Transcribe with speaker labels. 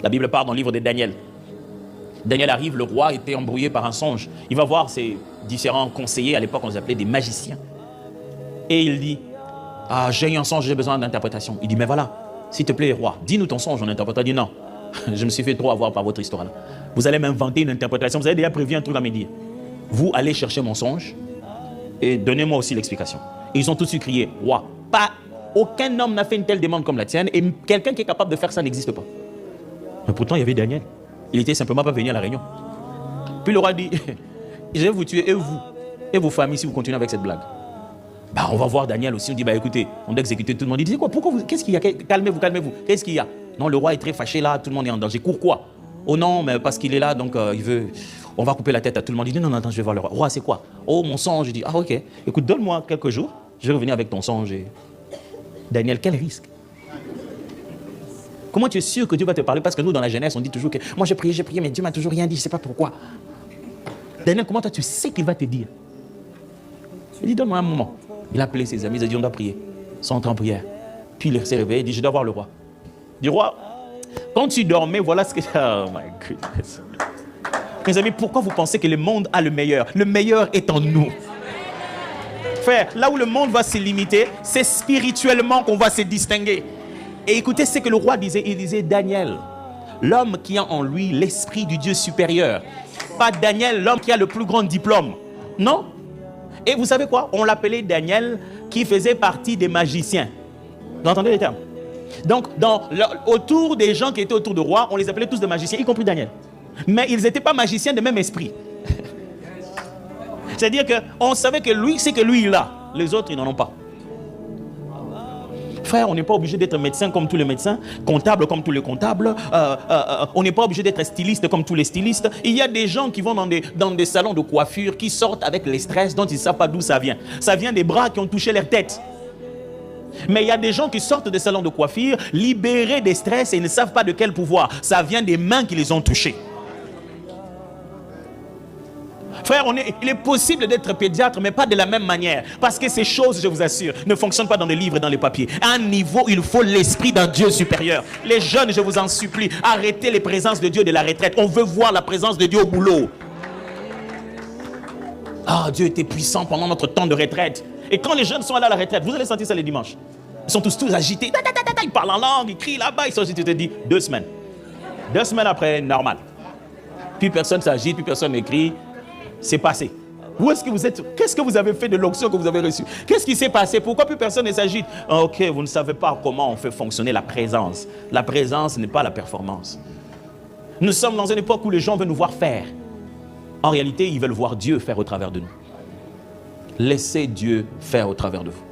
Speaker 1: La Bible parle dans le livre de Daniel. Daniel arrive, le roi était embrouillé par un songe. Il va voir ses différents conseillers, à l'époque on les appelait des magiciens. Et il dit, ah, j'ai eu un songe, j'ai besoin d'interprétation. Il dit, mais voilà, s'il te plaît, roi, dis-nous ton songe, on interprète. Il dit, non, je me suis fait trop avoir par votre histoire là. Vous allez m'inventer une interprétation, vous avez déjà prévu un truc à me dire. Vous allez chercher mon songe et donnez-moi aussi l'explication. Et ils ont tout de suite crié, roi, aucun homme n'a fait une telle demande comme la tienne et quelqu'un qui est capable de faire ça n'existe pas. Mais pourtant, il y avait Daniel. Il était simplement pas venu à la réunion. Puis le roi dit, je vais vous tuer et vos familles si vous continuez avec cette blague. Bah, on va voir Daniel aussi, on dit, bah écoutez, on doit exécuter tout le monde. Il dit, quoi, pourquoi vous, qu'est-ce qu'il y a? Calmez-vous, calmez-vous. Qu'est-ce qu'il y a? Non, le roi est très fâché là, tout le monde est en danger. Pourquoi? Oh non, mais parce qu'il est là, donc il veut, on va couper la tête à tout le monde. Il dit, non, non, attends, je vais voir le roi. Roi, c'est quoi? Oh, mon songe. Je dis, ah ok, écoute, donne-moi quelques jours, je vais revenir avec ton songe. Et... Daniel, quel risque? Comment tu es sûr que Dieu va te parler? Parce que nous, dans la jeunesse, on dit toujours que moi j'ai prié, mais Dieu m'a toujours rien dit, je ne sais pas pourquoi. Daniel, comment toi tu sais qu'il va te dire? Il dit, donne-moi un moment. Il a appelé ses amis, il a dit, on doit prier. Ils sont entrés en prière. Puis il s'est réveillé, il dit, je dois voir le roi. Il dit, roi, quand tu dormais, voilà ce que... Oh my goodness. Mes amis, pourquoi vous pensez que le monde a le meilleur? Le meilleur est en nous. Frère, là où le monde va se limiter, c'est spirituellement qu'on va se distinguer. Et écoutez ce que le roi disait. Il disait, Daniel, l'homme qui a en lui l'esprit du Dieu supérieur. Pas Daniel, l'homme qui a le plus grand diplôme. Non. Et vous savez quoi? On l'appelait Daniel qui faisait partie des magiciens. Vous entendez les termes? Donc, autour des gens qui étaient autour du roi, on les appelait tous des magiciens, y compris Daniel. Mais ils n'étaient pas magiciens de même esprit. C'est-à-dire qu'on savait que lui, c'est que lui il a. Les autres, ils n'en ont pas. Frère, on n'est pas obligé d'être médecin comme tous les médecins, comptable comme tous les comptables, on n'est pas obligé d'être styliste comme tous les stylistes. Il y a des gens qui vont dans des salons de coiffure, qui sortent avec les stress dont ils ne savent pas d'où ça vient. Ça vient des bras qui ont touché leur tête. Mais il y a des gens qui sortent des salons de coiffure, libérés des stress et ils ne savent pas de quel pouvoir. Ça vient des mains qui les ont touchés. Frère, il est possible d'être pédiatre, mais pas de la même manière. Parce que ces choses, je vous assure, ne fonctionnent pas dans les livres et dans les papiers. À un niveau, il faut l'esprit d'un Dieu supérieur. Les jeunes, je vous en supplie, arrêtez les présences de Dieu de la retraite. On veut voir la présence de Dieu au boulot. Ah, Dieu était puissant pendant notre temps de retraite. Et quand les jeunes sont allés à la retraite, vous allez sentir ça les dimanches. Ils sont tous agités. Ils parlent en langue, ils crient là-bas. Ils sont agités. Tu te dis, 2 semaines. 2 semaines après, normal. Puis personne s'agite, puis personne n'écrit. C'est passé. Où est-ce que vous êtes? Qu'est-ce que vous avez fait de l'onction que vous avez reçue? Qu'est-ce qui s'est passé? Pourquoi plus personne ne s'agite? Ok, vous ne savez pas comment on fait fonctionner la présence. La présence n'est pas la performance. Nous sommes dans une époque où les gens veulent nous voir faire. En réalité, ils veulent voir Dieu faire au travers de nous. Laissez Dieu faire au travers de vous.